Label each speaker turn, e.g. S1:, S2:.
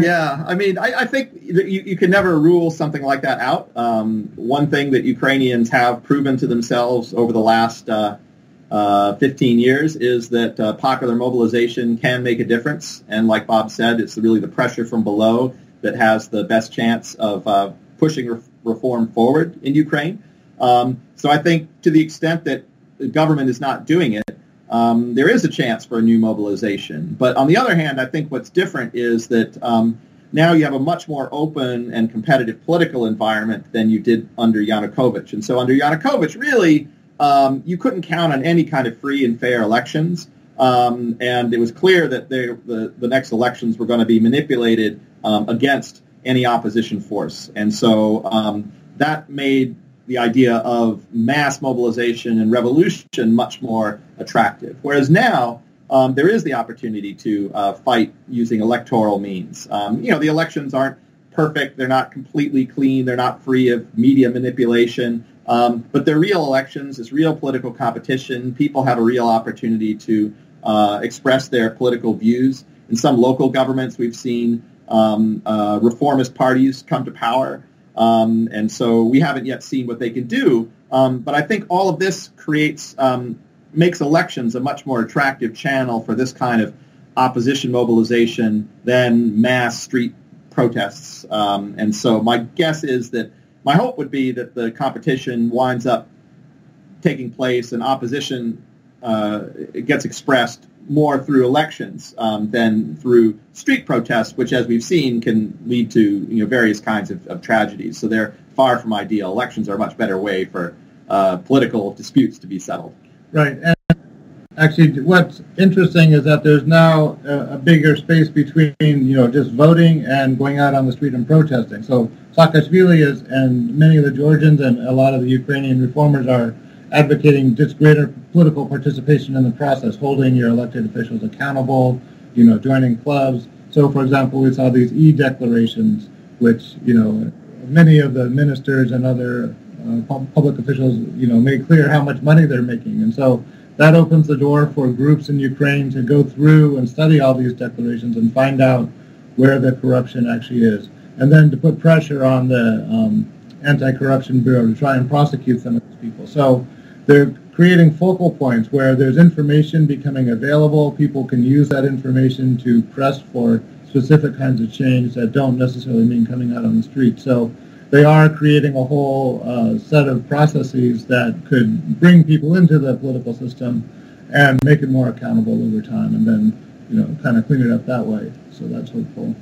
S1: Yeah, I mean, I think you can never rule something like that out. One thing that Ukrainians have proven to themselves over the last 15 years is that popular mobilization can make a difference. And like Bob said, it's really the pressure from below that has the best chance of pushing reform forward in Ukraine. So I think to the extent that the government is not doing it, there is a chance for a new mobilization. But on the other hand, I think what's different is that now you have a much more open and competitive political environment than you did under Yanukovych. And so under Yanukovych, really, you couldn't count on any kind of free and fair elections. And it was clear that the next elections were going to be manipulated against any opposition force. And so that made the idea of mass mobilization and revolution much more attractive. Whereas now, there is the opportunity to fight using electoral means. The elections aren't perfect. They're not completely clean. They're not free of media manipulation. But they're real elections. It's real political competition. People have a real opportunity to express their political views. In some local governments, we've seen reformist parties come to power. And so we haven't yet seen what they can do. But I think all of this makes elections a much more attractive channel for this kind of opposition mobilization than mass street protests. And so my guess is that my hope would be that the competition winds up taking place and opposition gets expressed more through elections than through street protests, which, as we've seen, can lead to various kinds of tragedies. So they're far from ideal. Elections are a much better way for political disputes to be settled.
S2: Right. And actually, what's interesting is that there's now a bigger space between just voting and going out on the street and protesting. So Saakashvili and many of the Georgians and a lot of the Ukrainian reformers are advocating just greater political participation in the process, holding your elected officials accountable, joining clubs. So, for example, we saw these e-declarations, which, many of the ministers and other public officials, made clear how much money they're making. And so that opens the door for groups in Ukraine to go through and study all these declarations and find out where the corruption actually is. And then to put pressure on the Anti-Corruption Bureau to try and prosecute some of these people. So they're creating focal points where there's information becoming available. People can use that information to press for specific kinds of change that don't necessarily mean coming out on the street. So they are creating a whole set of processes that could bring people into the political system and make it more accountable over time, and then kind of clean it up that way. So that's hopeful.